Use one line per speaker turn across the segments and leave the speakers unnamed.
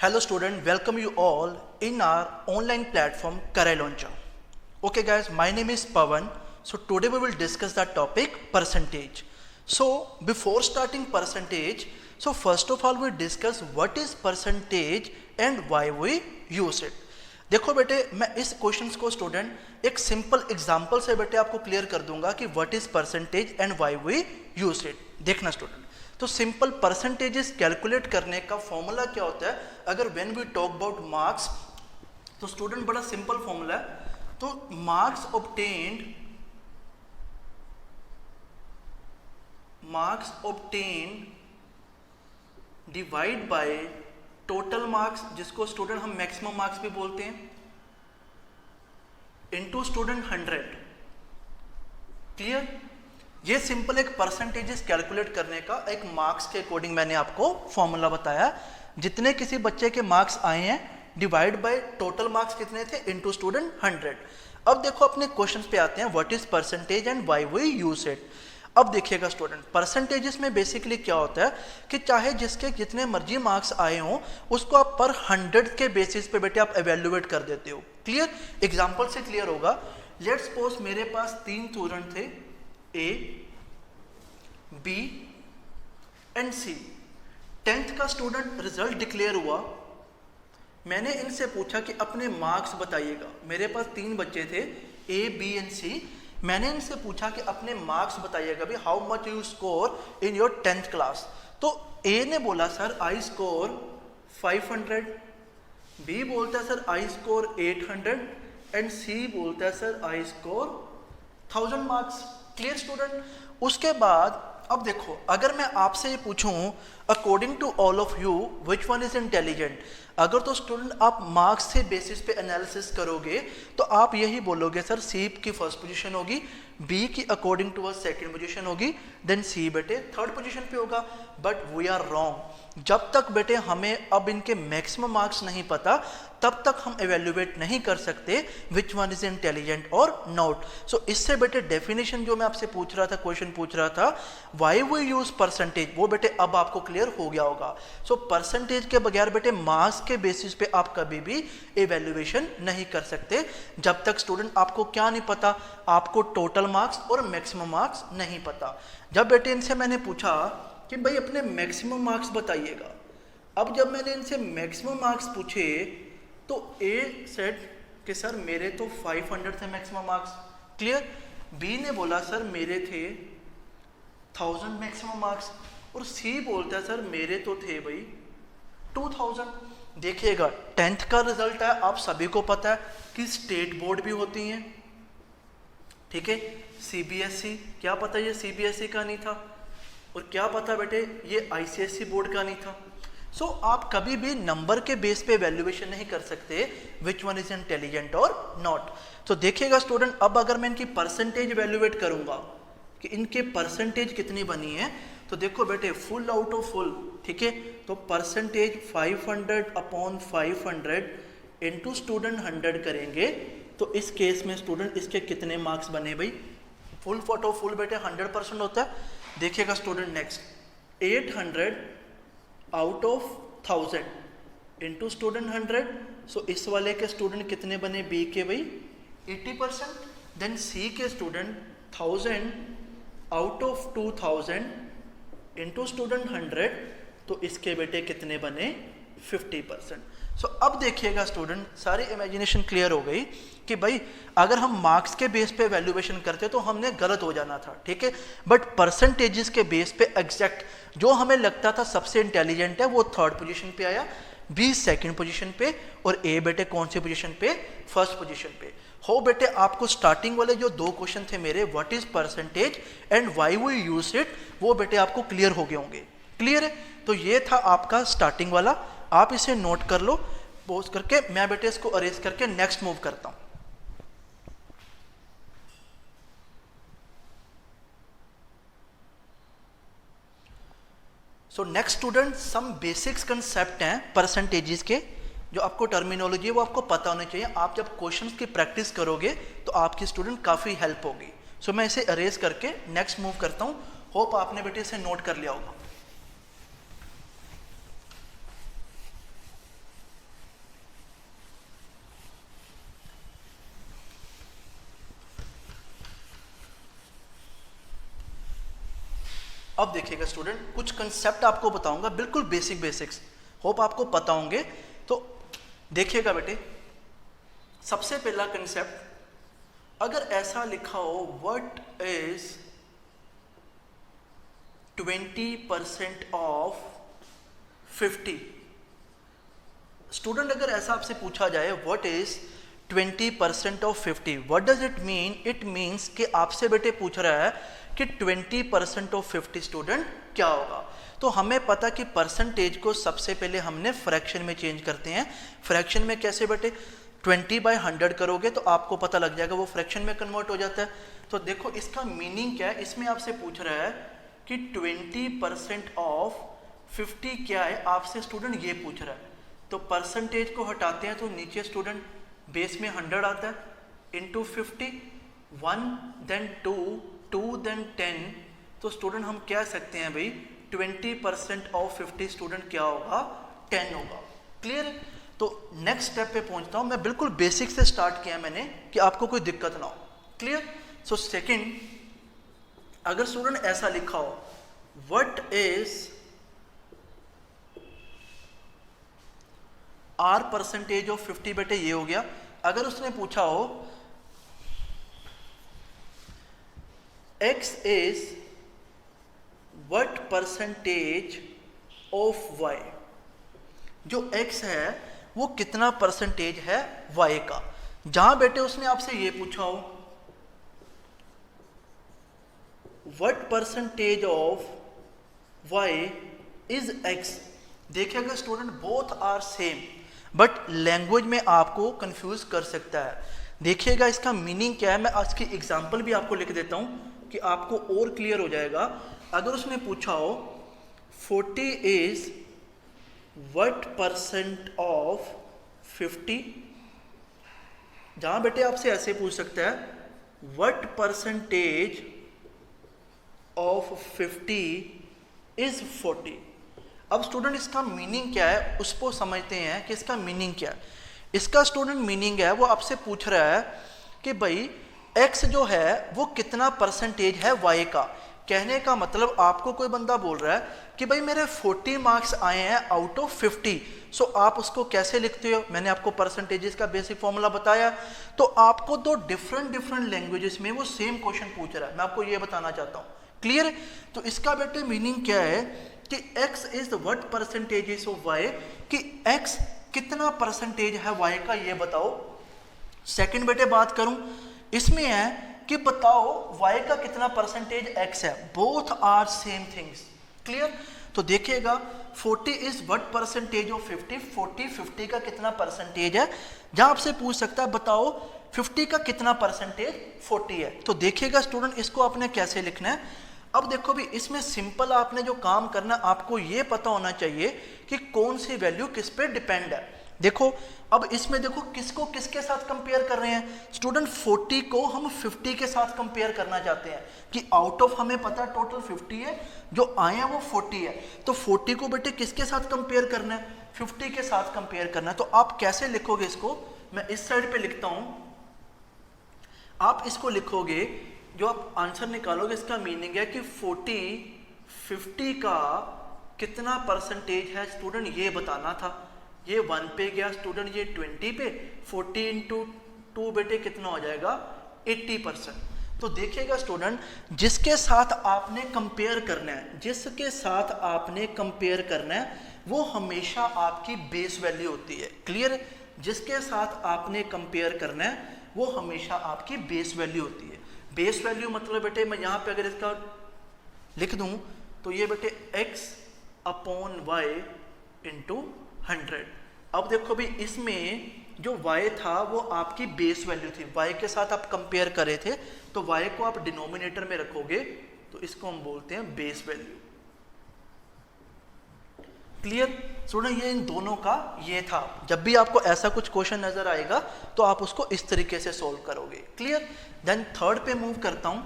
Hello student, welcome you all in our online platform Career Launcher. Okay guys, my name is Pawan. So today we will discuss the topic percentage. So before starting percentage, so first of all we discuss what is percentage and why we use it. देखो बेटे, मैं इस questions को student एक simple example से बेटे आपको clear कर दूंगा कि what is percentage and why we use it. देखना स्टूडेंट, तो सिंपल परसेंटेजेस कैलकुलेट करने का फॉर्मूला क्या होता है. अगर when we talk about marks, तो स्टूडेंट बड़ा सिंपल फॉर्मूला है. तो marks obtained divide by total marks, जिसको स्टूडेंट हम मैक्सिमम मार्क्स भी बोलते हैं, इनटू स्टूडेंट 100. क्लियर? ये सिंपल एक परसेंटेजेस कैलकुलेट करने का एक मार्क्स के अकॉर्डिंग मैंने आपको फॉर्मूला बताया. जितने किसी बच्चे के मार्क्स आए हैं डिवाइड बाय टोटल मार्क्स कितने थे इनटू स्टूडेंट 100. अब देखो अपने क्वेश्चंस पे आते हैं, what is percentage and why we use it. अब देखिएगा स्टूडेंट, परसेंटेजेस में बेसिकली क्या होता है कि चाहे जिसके जितने मर्जी मार्क्स आए हों उसको आप पर 100 के बेसिस पे बेटे आप एवेल्युएट कर देते हो. क्लियर? एग्जांपल से क्लियर होगा. लेट्स सपोज मेरे पास 3 स्टूडेंट थे, ए, बी एंड सी. 10th का स्टूडेंट रिजल्ट डिक्लेयर हुआ. मैंने इनसे पूछा कि अपने मार्क्स बताइएगा. मेरे पास 3 बच्चे थे, ए, बी एंड सी. मैंने इनसे पूछा कि अपने मार्क्स बताइएगा भी, how much you score in your 10th class. तो ए ने बोला सर आई स्कोर 500, बी बोलता है sir I score 800 and C बोलता है sir I score 1000 marks. Clear student? उसके बाद अब देखो, अगर मैं आपसे ये पूछूं according to all of you which one is intelligent, अगर तो स्टूडेंट आप मार्क्स से बेसिस पे एनालिसिस करोगे तो आप यही बोलोगे सर सी की फर्स्ट पोजीशन होगी, बी की अकॉर्डिंग टू सेकंड पोजीशन होगी, देन सी बेटे थर्ड पोजीशन पे होगा. But we are wrong. जब तक बेटे हमें अब इनके मैक्सिमम मार्क्स नहीं पता तब तक हम एवेल्युएट नहीं कर सकते विच वन इज इंटेलिजेंट और नॉट. सो इससे बेटे डेफिनेशन जो मैं आपसे पूछ रहा था, क्वेश्चन पूछ रहा था व्हाई वी यूज परसेंटेज, वो बेटे अब आपको क्लियर हो गया होगा. सो परसेंटेज के बगैर बेटे मार्क्स के बेसिस पे आप कभी भी एवेल्युएशन नहीं कर सकते जब तक स्टूडेंट आपको क्या नहीं पता, आपको टोटल मार्क्स और मैक्सिमम मार्क्स नहीं पता. जब बेटे इनसे मैंने पूछा कि भाई अपने मैक्सिमम मार्क्स बताइएगा, अब जब मैंने इनसे मैक्सिमम मार्क्स पूछे तो ए सेड कि सर मेरे तो 500 थे मैक्सिमम मार्क्स. क्लियर? बी ने बोला सर मेरे थे 1000 मैक्सिमम मार्क्स और सी बोलता है सर मेरे तो थे भाई 2000. देखिएगा 10th का रिजल्ट है, आप सभी को पता है कि स्टेट बोर्ड भी होती हैं, ठीक है, सीबीएसई, क्या पता ये सीबीएसई का नहीं था, और क्या पता बेटे ये आईसीएसई बोर्ड का नहीं था. सो आप कभी भी नंबर के बेस पे वैल्यूएशन नहीं कर सकते विच वन इज इंटेलिजेंट और नॉट. तो देखिएगा स्टूडेंट, अब अगर मैं इनकी परसेंटेज वैल्यूएट करूंगा कि इनके परसेंटेज कितनी बनी है, तो देखो बेटे फुल आउट ऑफ फुल, ठीक है, तो परसेंटेज 500 अपॉन 500 इंटू स्टूडेंट 100 करेंगे तो इस केस में स्टूडेंट इसके कितने मार्क्स बने भाई, फुल आउट ऑफ फुल बेटे 100% होता है. देखिएगा student next 800 out of 1000 into student 100. सो इस वाले के स्टूडेंट कितने बने बी के भाई 80%. देन सी के student 1000 out of 2000 into student 100, तो इसके बेटे कितने बने 50%. सो अब देखिएगा स्टूडेंट, सारी इमेजिनेशन क्लियर हो गई कि भाई अगर हम मार्क्स के बेस पे वैल्यूएशन करते तो हमने गलत हो जाना था, ठीक है, बट परसेंटेजेस के बेस पे एग्जैक्ट जो हमें लगता था सबसे इंटेलिजेंट है वो थर्ड पोजीशन पे आया, बी सेकंड पोजीशन पे और ए बेटे कौन सी पोजीशन पे, फर्स्ट पोजीशन पे. हो बेटे आपको स्टार्टिंग वाले जो 2 क्वेश्चन थे मेरे, what is percentage and why we use it, वो बेटे आपको क्लियर हो गए होंगे. क्लियर है? तो ये था आपका स्टार्टिंग वाला, आप इसे नोट कर लो. पोस्ट करके मैं बेटे इसको अरेज करके नेक्स्ट मूव करता हूं. So next student some basics concept हैं परसेंटेजेस के, जो आपको टर्मिनोलॉजी है वो आपको पता होनी चाहिए. आप जब क्वेश्चंस की प्रैक्टिस करोगे तो आपकी स्टूडेंट काफ़ी हेल्प होगी. सो मैं इसे अरेज करके नेक्स्ट मूव करता हूँ. होप आपने बेटे इसे नोट कर लिया होगा. अब देखिएगा स्टूडेंट, कुछ कंसेप्ट आपको बताऊंगा, बिल्कुल बेसिक्स, होप आपको पता होंगे। तो देखिएगा बेटे, सबसे पहला कंसेप्ट, अगर ऐसा लिखा हो व्हाट इज 20% ऑफ 50, स्टूडेंट अगर ऐसा आपसे पूछा जाए what is 20% of 50, what does it mean? It means कि आपसे बेटे पूछ रहा है कि 20% ऑफ 50 स्टूडेंट क्या होगा। तो हमें पता कि परसेंटेज को सबसे पहले हमने फ्रैक्शन में चेंज करते हैं। फ्रैक्शन में कैसे बेटे? 20/100 करोगे तो आपको पता लग जाएगा, वो फ्रैक्शन में कन्वर्ट हो जाता है। तो देखो इसका मीनिंग क्या है, इसमें आपसे पूछ रहा है कि 20% ऑफ 50 क्या है, आपसे स्टूडेंट ये पूछ रहा है। तो परसेंटेज को हटाते हैं तो नीचे स्टूडेंट बेस में 100 आता है इंटू 50, 1 देन 2, 2 देन 10। तो स्टूडेंट हम कह सकते हैं भाई 20% ऑफ 50 स्टूडेंट क्या होगा? 10 होगा। क्लियर? तो नेक्स्ट स्टेप पे पहुंचता हूं मैं, बिल्कुल बेसिक से स्टार्ट किया मैंने कि आपको कोई दिक्कत ना हो। क्लियर? सो सेकंड, अगर स्टूडेंट ऐसा लिखा हो what is R percentage of 50, बेटे ये हो गया। अगर उसने पूछा हो x is what percentage of y, जो x है वो कितना परसेंटेज है y का। जहां बेटे उसने आपसे ये पूछा हो what percentage of y is x, देखिएगा student both are same, but language में आपको कंफ्यूज कर सकता है। देखिएगा इसका मीनिंग क्या है, मैं आज की एग्जांपल भी आपको लिख देता हूं कि आपको और क्लियर हो जाएगा। अगर उसने पूछा हो 40 इज व्हाट परसेंट ऑफ 50, जहां बेटे आपसे ऐसे पूछ सकता है व्हाट परसेंटेज ऑफ 50 इज 40। अब स्टूडेंट इसका मीनिंग क्या है उसको समझते हैं कि इसका मीनिंग क्या है। इसका स्टूडेंट मीनिंग है, वो आपसे पूछ रहा है कि भाई x जो है वो कितना परसेंटेज है y का। कहने का मतलब आपको कोई बंदा बोल रहा है कि भाई मेरे 40 मार्क्स आए हैं आउट ऑफ 50, सो आप उसको कैसे लिखते हो? मैंने आपको परसेंटेजेस का बेसिक फॉर्मूला बताया। तो आपको दो डिफरेंट लैंग्वेजेस में वो सेम क्वेश्चन पूछ रहा है, मैं आपको ये बताना चाहता हूँ। क्लियर? तो इसका बेटे मीनिंग क्या है कि x is what percentage of y, कि x कितना परसेंटेज है y का, ये बताओ। सेकंड बेटे बात करूं, इसमें है कि बताओ y का कितना परसेंटेज x है। Both are same things. Clear? तो देखिएगा 40 इज व्हाट परसेंटेज ऑफ 50, 50 का कितना परसेंटेज है। जहां आपसे पूछ सकता है बताओ 50 का कितना परसेंटेज 40 है। तो देखिएगा स्टूडेंट इसको आपने कैसे लिखना है। अब देखो भी इसमें सिंपल आपने जो काम करना, आपको ये पता होना चाहिए कि कौन सी वैल्यू किस पे डिपेंड है। देखो अब इसमें देखो किसको किसके साथ कंपेयर कर रहे हैं स्टूडेंट, 40 को हम 50 के साथ कंपेयर करना चाहते हैं कि आउट ऑफ हमें पता है टोटल 50 है, जो आए हैं वो 40 है। तो 40 को बेटे किसके साथ कंपेयर करना है? 50 के साथ कंपेयर करना है। तो आप कैसे लिखोगे इसको? मैं इस साइड पे लिखता हूं, आप इसको लिखोगे, जो आप आंसर निकालोगे इसका मीनिंग है कि 50 का कितना परसेंटेज है स्टूडेंट, ये बताना था। ये 1 पे गया स्टूडेंट, ये 20 पे, 40 इंटू 2 बेटे कितना हो जाएगा? 80%। तो देखिएगा स्टूडेंट, जिसके साथ आपने कंपेयर करना है, जिसके साथ आपने कंपेयर करना है वो हमेशा आपकी बेस वैल्यू होती है। क्लियर? जिसके साथ आपने कंपेयर करना है वो हमेशा आपकी बेस वैल्यू होती है। बेस वैल्यू मतलब बेटे मैं यहाँ पे अगर इसका लिख दूं तो ये बेटे x अपॉन y इंटू 100। अब देखो भी इसमें जो y था वो आपकी बेस वैल्यू थी, y के साथ आप कंपेयर कर रहे थे, तो y को आप डिनोमिनेटर में रखोगे तो इसको हम बोलते हैं बेस वैल्यू। Clear student? ये इन दोनों का ये था। जब भी आपको ऐसा कुछ क्वेश्चन नजर आएगा तो आप उसको इस तरीके से सोल्व करोगे। क्लियर? देन थर्ड पे मूव करता हूं।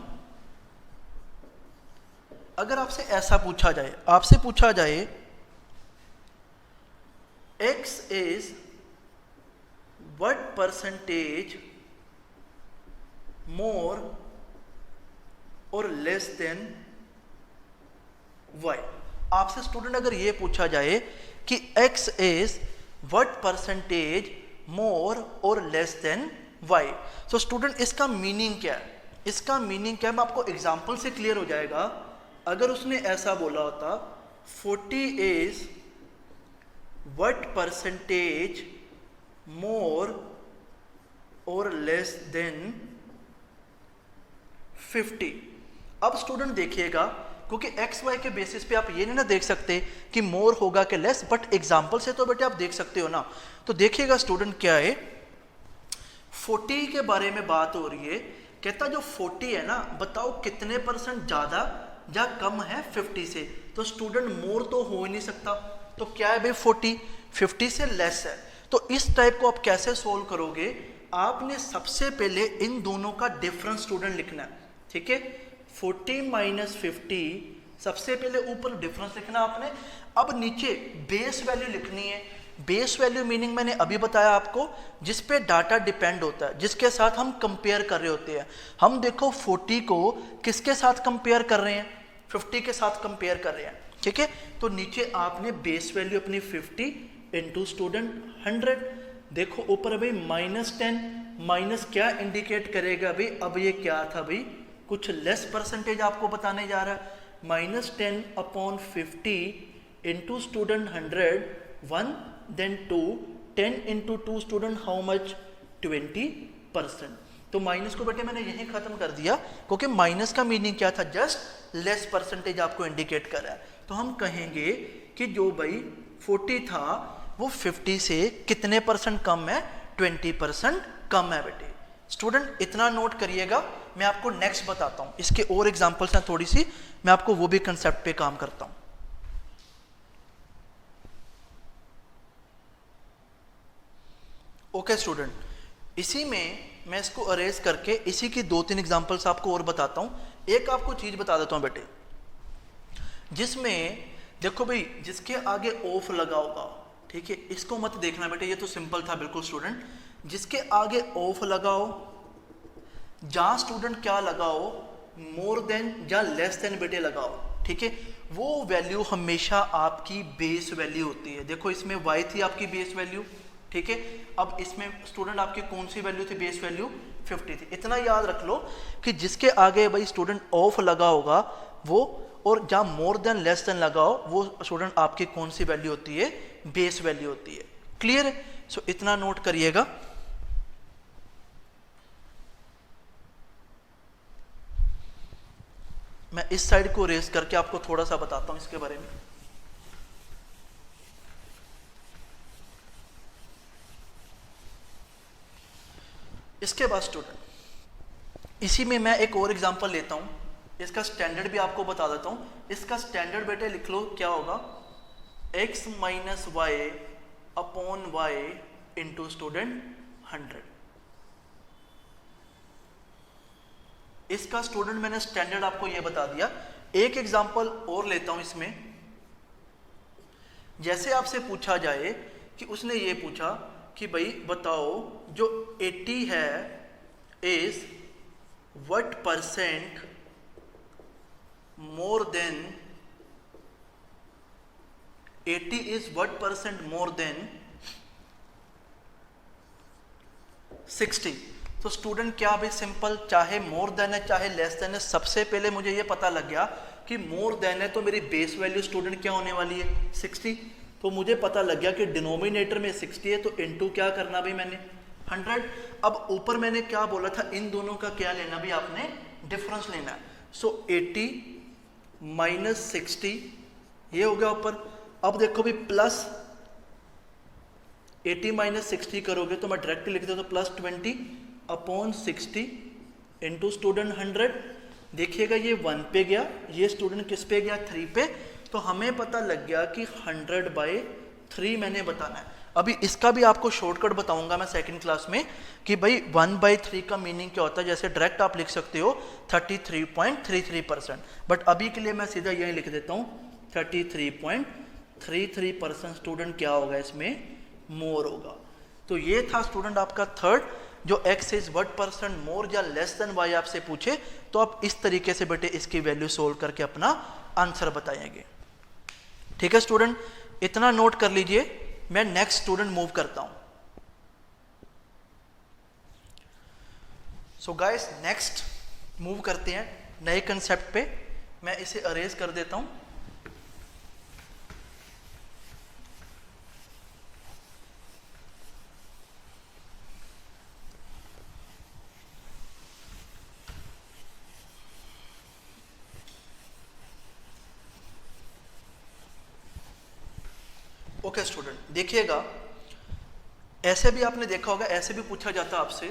अगर आपसे ऐसा पूछा जाए, आपसे पूछा जाए x इज व्हाट परसेंटेज मोर और लेस देन वाई। आपसे स्टूडेंट अगर ये पूछा जाए कि x इज व्हाट परसेंटेज मोर और लेस देन y, तो स्टूडेंट इसका मीनिंग क्या है? इसका मीनिंग क्या है मैं आपको एग्जांपल से क्लियर हो जाएगा। अगर उसने ऐसा बोला होता 40 इज व्हाट परसेंटेज मोर और लेस देन 50। अब स्टूडेंट देखिएगा, क्योंकि एक्स वाई के बेसिस पे आप ये नहीं ना देख सकते कि मोर होगा कि लेस, बट एग्जाम्पल से तो बेटे आप देख सकते हो ना। तो देखिएगा स्टूडेंट क्या है, 40 के बारे में बात हो रही है। कहता जो 40 है ना, बताओ कितने परसेंट ज़्यादा या कम है 50 से? तो स्टूडेंट मोर तो हो ही नहीं सकता, तो क्या है भाई 40 50 से लेस है। तो इस टाइप को आप कैसे सोल्व करोगे? आपने सबसे पहले इन दोनों का डिफरेंस स्टूडेंट लिखना है, ठीक है। 40 माइनस 50, सबसे पहले ऊपर डिफरेंस लिखना आपने। अब नीचे बेस वैल्यू लिखनी है। बेस वैल्यू मीनिंग मैंने अभी बताया आपको, जिस पे डाटा डिपेंड होता है, जिसके साथ हम कंपेयर कर रहे होते हैं। हम देखो 40 को किसके साथ कंपेयर कर रहे हैं? 50 के साथ कंपेयर कर रहे हैं, ठीक है। तो नीचे आपने बेस वैल्यू अपनी 50 इंटू स्टूडेंट 100। देखो ऊपर भाई -10, माइनस क्या इंडिकेट करेगा भाई? अब ये क्या था भाई? कुछ लेस परसेंटेज आपको बताने जा रहा है। -10 upon 50 into student 100, 1 then 2, 10 into 2 student how much? 20%। तो माइनस को बेटे मैंने यही खत्म कर दिया, क्योंकि माइनस का मीनिंग क्या था? जस्ट लेस परसेंटेज आपको इंडिकेट कर रहा है। तो हम कहेंगे कि जो भाई 40 था वो 50 से कितने परसेंट कम है? 20% कम है बेटे। स्टूडेंट इतना नोट करिएगा, मैं आपको नेक्स्ट बताता हूं। इसके और एग्जांपल्स हैं थोड़ी सी, मैं आपको वो भी कंसेप्ट पे काम करता हूं। ओके स्टूडेंट, इसी में मैं इसको अरेज करके इसी की 2-3 एग्जांपल्स आपको और बताता हूं। एक आपको चीज बता देता हूं बेटे, जिसमें देखो भाई जिसके आगे ऑफ लगा होगा, ठीक है, इसको मत देखना बेटे, ये तो सिंपल था बिल्कुल स्टूडेंट। जिसके आगे ऑफ लगाओ, जहां स्टूडेंट क्या लगाओ? मोर देन या लेस देन बेटे लगाओ, ठीक है। वो वैल्यू हमेशा आपकी बेस वैल्यू होती है। देखो इसमें y थी आपकी बेस वैल्यू, ठीक है। अब इसमें स्टूडेंट आपकी कौन सी वैल्यू थी? बेस वैल्यू 50 थी। इतना याद रख लो कि जिसके आगे भाई स्टूडेंट ऑफ लगा होगा वो, और जहां मोर देन लेस देन लगाओ वो स्टूडेंट आपकी कौन सी वैल्यू होती है? बेस वैल्यू होती है। क्लियर है? सो इतना नोट करिएगा। मैं इस साइड को रेस करके आपको थोड़ा सा बताता हूं इसके बारे में। इसके बाद स्टूडेंट इसी में मैं एक और एग्जांपल लेता हूं, इसका स्टैंडर्ड भी आपको बता देता हूं। इसका स्टैंडर्ड बेटे लिख लो, क्या होगा? x minus Y upon Y into student 100। इसका स्टूडेंट मैंने स्टैंडर्ड आपको ये बता दिया। एक एग्जांपल और लेता हूं इसमें। जैसे आपसे पूछा जाए कि उसने ये पूछा कि भाई बताओ जो 80 है is what percent more than 80 is what percent more than 60। तो स्टूडेंट क्या भाई सिंपल, चाहे मोर देन है चाहे लेस देन है, सबसे पहले मुझे ये पता लग गया कि मोर देन है तो मेरी बेस वैल्यू स्टूडेंट क्या होने वाली है? 60। तो मुझे पता लग गया कि डिनोमिनेटर में 60 है तो इनटू क्या करना भाई मैंने? 100। अब ऊपर मैंने क्या बोला था? इन दोनों का क्या लेना भी आपने? डिफरेंस लेना है। सो 80 माइनस 60 ये हो गया ऊपर। अब देखो भी प्लस 80 माइनस 60 करोगे तो मैं डायरेक्ट लिख देता हूं प्लस 20 अपॉन 60 इंटू स्टूडेंट 100। देखिएगा ये 1 पे गया, ये स्टूडेंट किस पे गया? 3 पे। तो हमें पता लग गया कि 100/3 मैंने बताना है। अभी इसका भी आपको शॉर्टकट बताऊंगा मैं सेकंड क्लास में कि भाई 1/3 का मीनिंग क्या होता है। जैसे डायरेक्ट आप लिख सकते हो 33.33%, बट अभी के लिए मैं सीधा यही लिख देता हूँ 33.33% स्टूडेंट क्या होगा? इसमें मोर होगा। तो ये था स्टूडेंट आपका थर्ड, जो x is what percent more या लेस देन y आपसे पूछे तो आप इस तरीके से बेटे इसकी वैल्यू सोल्व करके अपना आंसर बताएंगे। ठीक है स्टूडेंट, इतना नोट कर लीजिए। मैं नेक्स्ट स्टूडेंट मूव करता हूं। सो गाइस नेक्स्ट मूव करते हैं नए कंसेप्ट पे। मैं इसे अरेज कर देता हूं। ओके स्टूडेंट, देखिएगा, ऐसे भी आपने देखा होगा, ऐसे भी पूछा जाता आपसे,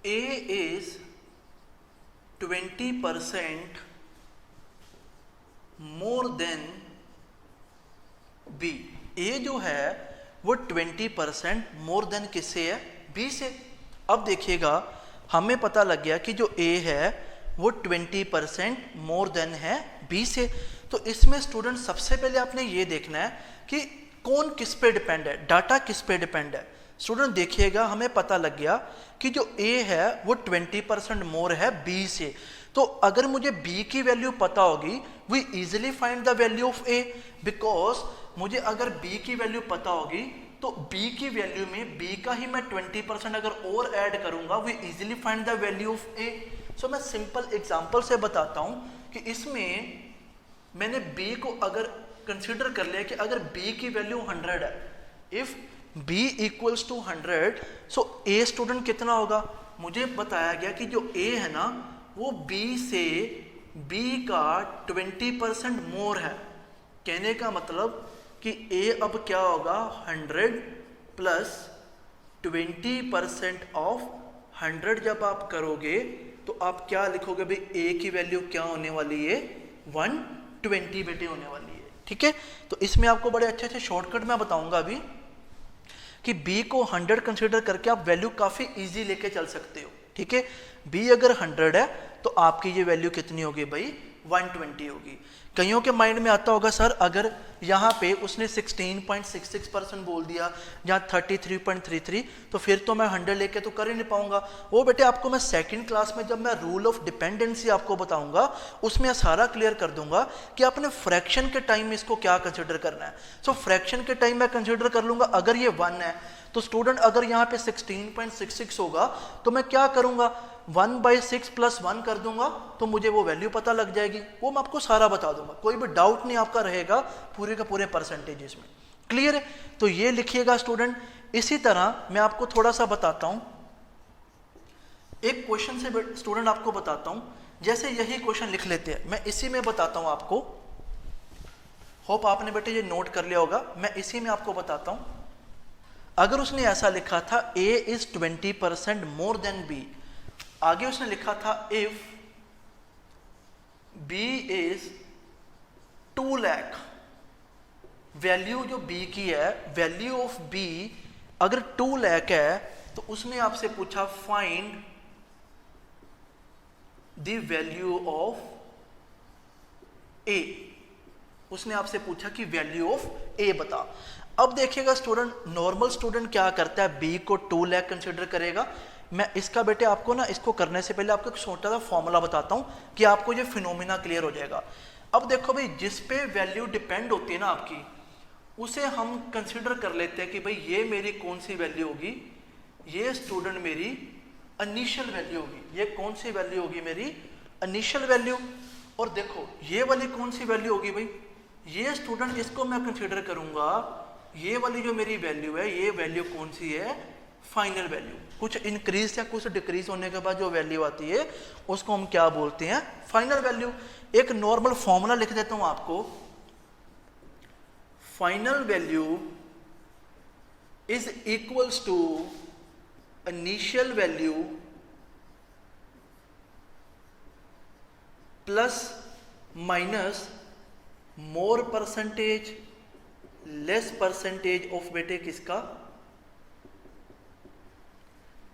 A is 20% more than B। A जो है वो 20% मोर देन किससे है? B से। अब देखिएगा, हमें पता लग गया कि जो A है वो 20% मोर देन है B से। तो इसमें स्टूडेंट सबसे पहले आपने ये देखना है कि कौन किस पे डिपेंड है, डाटा किस पे डिपेंड है। स्टूडेंट देखिएगा, हमें पता लग गया कि जो A है वो 20% मोर है B से। तो अगर मुझे B की वैल्यू पता होगी, we easily find the value of A, because मुझे अगर B की वैल्यू पता होगी तो B की वैल्यू में B का ही मैं 20% अगर और ऐड करूंगा, we easily find the value of A। So मैं सिंपल एग्जांपल से बताता हूं कि इसमें मैंने B को अगर कंसीडर कर लिया कि अगर B की वैल्यू 100 है, if B equals to 100, so A student कितना होगा? मुझे बताया गया कि जो A है ना वो B से B का 20% मोर है। कहने का मतलब कि A अब क्या होगा, 100 प्लस 20% ऑफ 100 जब आप करोगे तो आप क्या लिखोगे भाई? A की वैल्यू क्या होने वाली है? 120 बेटे होने वाली है। ठीक है, तो इसमें आपको बड़े अच्छे अच्छे शॉर्टकट मैं बताऊंगा अभी कि B को 100 कंसीडर करके आप वैल्यू काफी इजी लेके चल सकते हो। ठीक है, B अगर 100 है तो आपकी ये वैल्यू कितनी होगी भाई? 120 होगी। कईयों के माइंड में आता होगा सर अगर यहाँ पे उसने 16.66% बोल दिया या 33.33 तो फिर तो मैं 100 लेके तो कर ही नहीं पाऊंगा। वो बेटे आपको मैं सेकंड क्लास में जब मैं रूल ऑफ डिपेंडेंसी आपको बताऊंगा उसमें सारा क्लियर कर दूंगा कि आपने फ्रैक्शन के टाइम में इसको क्या कंसिडर करना है। सो फ्रैक्शन के टाइम में कंसिडर कर लूंगा, अगर ये 1 है तो स्टूडेंट अगर यहाँ पे 16.66 होगा तो मैं क्या करूंगा? 1/6 प्लस 1 कर दूंगा तो मुझे वो वैल्यू पता लग जाएगी। वो मैं आपको सारा बता दूंगा, कोई भी डाउट नहीं आपका रहेगा पूरे के पूरे परसेंटेजेस में। क्लियर है? तो ये लिखिएगा स्टूडेंट। इसी तरह मैं आपको थोड़ा सा बताता हूं, एक क्वेश्चन से स्टूडेंट आपको बताता हूं। जैसे यही क्वेश्चन लिख लेते हैं, मैं इसी में बताता हूं आपको। होप आपने बेटे ये नोट कर लिया होगा। मैं इसी में आपको बताता हूं। अगर उसने ऐसा लिखा था A is 20% more than B, आगे उसने लिखा था if B is 2 lakh, value जो B की है, वैल्यू ऑफ B अगर 2 लाख है तो उसने आपसे पूछा find the value of A। उसने आपसे पूछा कि वैल्यू ऑफ A बता। अब देखिएगा स्टूडेंट, नॉर्मल स्टूडेंट क्या करता है? B को 2 लाख कंसिडर करेगा। मैं इसका बेटे आपको ना, इसको करने से पहले आपको एक छोटा सा फॉर्मूला बताता हूं कि आपको ये फिनोमिना क्लियर हो जाएगा। अब देखो भाई, जिस पे वैल्यू डिपेंड होती है ना आपकी, उसे हम कंसिडर कर लेते हैं कि भाई ये मेरी कौन सी वैल्यू होगी? ये स्टूडेंट मेरी इनिशियल वैल्यू होगी। ये कौन सी वैल्यू होगी? मेरी इनिशियल वैल्यू। और देखो ये वाली कौन सी वैल्यू होगी भाई? ये स्टूडेंट इसको मैं कंसिडर करूंगा, ये वाली जो मेरी वैल्यू है, ये वैल्यू कौन सी है? Final value. कुछ इंक्रीज या कुछ डिक्रीज होने के बाद जो वैल्यू आती है उसको हम क्या बोलते हैं? Final value. एक नॉर्मल फॉर्मूला लिख देता हूं आपको। Final value is equals to initial value plus minus more percentage less percentage of बेटे किसका?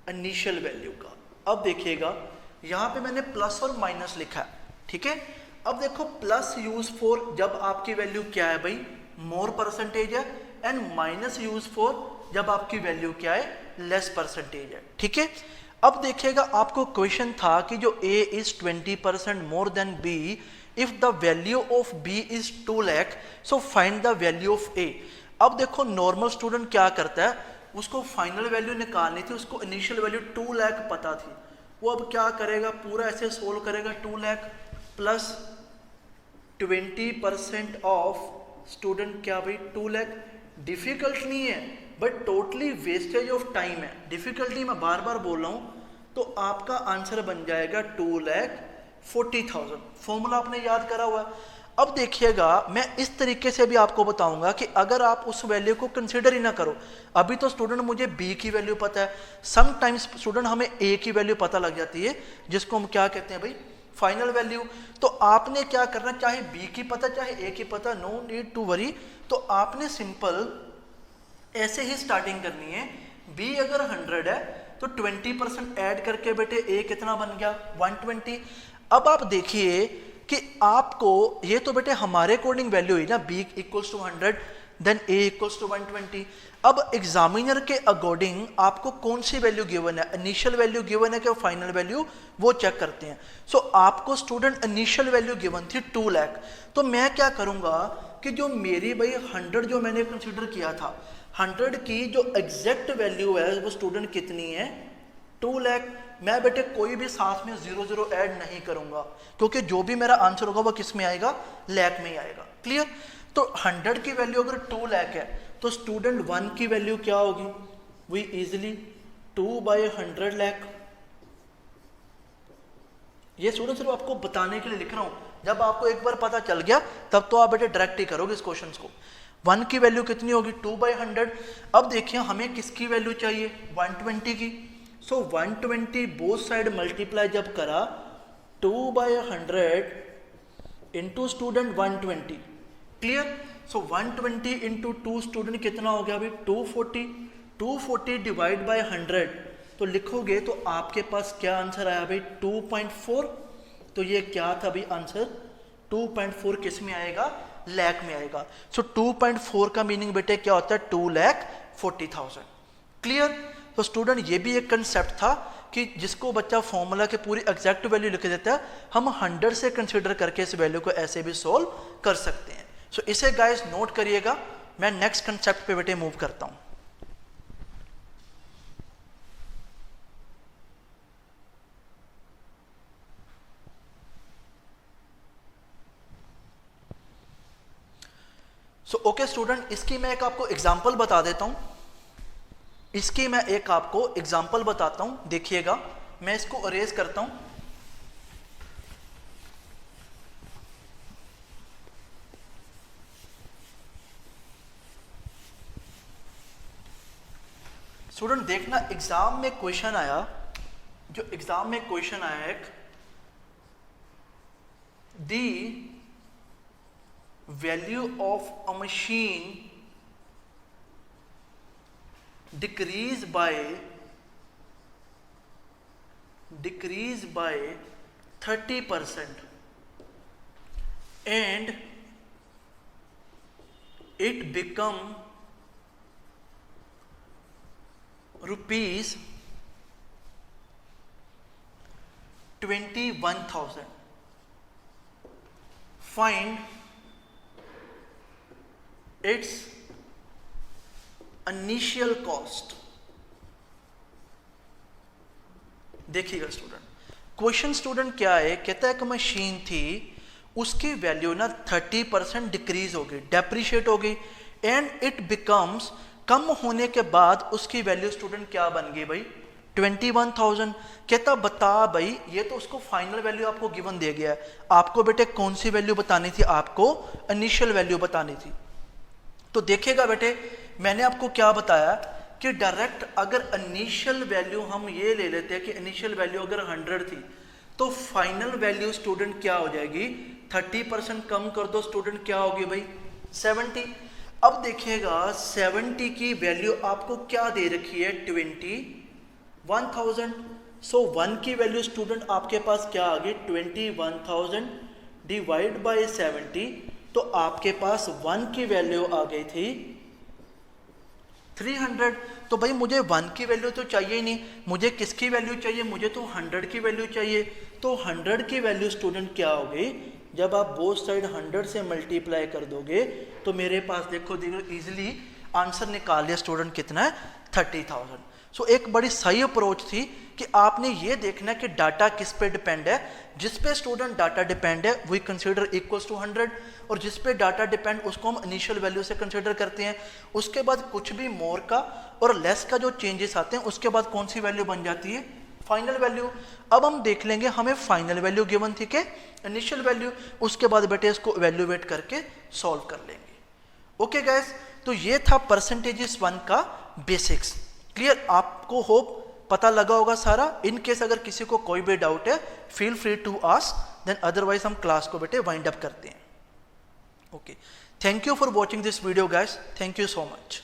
इनिशियल वैल्यू का। अब देखिएगा यहां पे मैंने प्लस और माइनस लिखा है। ठीक है, अब देखो प्लस यूज फॉर जब आपकी वैल्यू क्या है भाई? मोर परसेंटेज है, एंड माइनस यूज फॉर जब आपकी वैल्यू क्या है? लेस परसेंटेज है। ठीक है, अब देखिएगा आपको क्वेश्चन था कि जो A is 20% more than B, if the value of B is 2 lakh, so find the value of A। अब देखो नॉर्मल स्टूडेंट क्या करता है, उसको फाइनल वैल्यू निकालनी थी, उसको इनिशियल वैल्यू 2 लाख पता थी, वो अब क्या करेगा, पूरा ऐसे सोल्व करेगा, 2 लाख प्लस 20% ऑफ स्टूडेंट क्या भाई 2 लाख। डिफिकल्ट नहीं है but totally wastage of time है, डिफिकल्टी मैं बार बार बोल रहा हूँ। तो आपका आंसर बन जाएगा 2,40,000। फॉर्मूला आपने याद करा हुआ है। अब देखिएगा मैं इस तरीके से भी आपको बताऊंगा कि अगर आप उस वैल्यू को कंसीडर ही ना करो, अभी तो स्टूडेंट मुझे बी की वैल्यू पता है, समटाइम्स स्टूडेंट हमें ए की वैल्यू पता लग जाती है, जिसको हम क्या कहते हैं भाई फाइनल वैल्यू। तो आपने क्या करना, चाहे बी की पता चाहे ए की पता, नो नीड टू वरी। तो आपने सिंपल ऐसे ही स्टार्टिंग करनी है। बी अगर 100 है तो 20% ऐड करके बेटे ए कितना बन गया 120। अब आप देखिए कि आपको ये तो बेटे हमारे अकॉर्डिंग वैल्यू हुई ना, B equals to 100 then A equals to 120। अब एग्जामिनर के अकॉर्डिंग आपको कौन सी वैल्यू गिवन है, इनिशियल वैल्यू गिवन है कि फाइनल वैल्यू, वो चेक करते हैं। सो आपको स्टूडेंट इनिशियल वैल्यू गिवन थी 2 लाख, तो मैं क्या करूंगा कि जो मेरी भाई 100 जो मैंने कंसिडर किया था, 100 की जो एग्जैक्ट वैल्यू है वो स्टूडेंट कितनी है 2 लाख। मैं बेटे कोई भी साथ में 0 ऐड नहीं करूंगा, क्योंकि जो भी मेरा आंसर होगा वो किस में आएगा, लाख में ही आएगा। क्लियर। तो 100 की वैल्यू अगर 2 लाख है तो स्टूडेंट 1 की वैल्यू क्या होगी, वी इजिली 2/100 लाख। ये स्टूडेंट सिर्फ आपको बताने के लिए लिख रहा हूं, जब आपको एक बार पता चल गया तब तो आप बेटे डायरेक्ट ही करोगे इस क्वेश्चन को। 1 की वैल्यू कितनी होगी 2/100। अब देखिए हमें किसकी वैल्यू चाहिए 120 की। सो 120 बोथ साइड मल्टीप्लाई जब करा 2/100 इंटू स्टूडेंट 120। क्लियर। सो 120 इंटू 2 स्टूडेंट कितना हो गया अभी 240। 240 डिवाइड बाय 100 तो लिखोगे तो आपके पास क्या आंसर आया भाई 2.4। तो ये क्या था भाई आंसर 2.4 किस में आएगा, लाख में आएगा। सो 2.4 का मीनिंग बेटे क्या होता है 2,40,000। क्लियर। तो स्टूडेंट ये भी एक कंसेप्ट था कि जिसको बच्चा फॉर्मूला के पूरी एग्जैक्ट वैल्यू लिख देता है, हम 100 से कंसीडर करके इस वैल्यू को ऐसे भी सोल्व कर सकते हैं। सो इसे गाइस नोट करिएगा। मैं नेक्स्ट कंसेप्ट पे बेटे मूव करता हूं। सो ओके स्टूडेंट, इसकी मैं एक आपको एग्जांपल बता देता हूं। इसकी मैं एक आपको एग्जांपल बताता हूं, देखिएगा। मैं इसको अरेज करता हूं। स्टूडेंट देखना, एग्जाम में क्वेश्चन आया, जो एग्जाम में क्वेश्चन आया एक, the value of a machine decrease by 30% and it become rupees 21,000. Find its initial cost. देखिएगा स्टूडेंट, क्वेश्चन स्टूडेंट क्या है, कहता है कि मशीन थी, उसकी वैल्यू ना 30% डिक्रीज हो गई, डेप्रिशिएट हो गई, एंड इट बिकम्स, कम होने के बाद उसकी वैल्यू स्टूडेंट क्या बन गई भाई 21,000। कहता बता भाई, ये तो उसको फाइनल वैल्यू आपको गिवन दे गया है, आपको बेटे कौन सी वैल्यू बतानी थी, आपको इनिशियल वैल्यू बतानी थी। तो देखिएगा बेटे, मैंने आपको क्या बताया कि डायरेक्ट अगर इनिशियल वैल्यू हम ये ले लेते हैं कि इनिशियल वैल्यू अगर 100 थी तो फाइनल वैल्यू स्टूडेंट क्या हो जाएगी, 30% कम कर दो स्टूडेंट क्या होगी भाई 70। अब देखिएगा 70 की वैल्यू आपको क्या दे रखी है 21,000। सो 1 की वैल्यू स्टूडेंट आपके पास क्या आ गई 21,000 डिवाइड बाय 70, तो आपके पास 1 की वैल्यू आ गई थी 300। तो भाई मुझे 1 की वैल्यू तो चाहिए ही नहीं, मुझे किसकी वैल्यू चाहिए, मुझे तो 100 की वैल्यू चाहिए। तो 100 की वैल्यू स्टूडेंट क्या हो गई, जब आप बोथ साइड 100 से मल्टीप्लाई कर दोगे तो मेरे पास देखो इजीली आंसर निकाल लिया स्टूडेंट, कितना है 30,000। सो एक बड़ी सही अप्रोच थी कि आपने ये देखना कि डाटा किस पे डिपेंड है। जिस पे स्टूडेंट डाटा डिपेंड है वी कंसीडर इक्वल्स टू 100, और जिस पे डाटा डिपेंड उसको हम इनिशियल वैल्यू से कंसीडर करते हैं। उसके बाद कुछ भी मोर का और लेस का जो चेंजेस आते हैं उसके बाद कौन सी वैल्यू बन जाती है, फाइनल वैल्यू। अब हम देख लेंगे हमें फाइनल वैल्यू गिवन थी कि इनिशियल वैल्यू, उसके बाद बेटे इसको वैल्यूएट करके सॉल्व कर लेंगे। ओके गाइस, तो ये था परसेंटेजेस 1 का बेसिक्स। क्लियर, आपको होप पता लगा होगा सारा। इन केस अगर किसी को कोई भी डाउट है feel free to ask, then otherwise हम क्लास को बेटे वाइंड अप करते हैं। Okay, thank you for watching this video guys, thank you so much.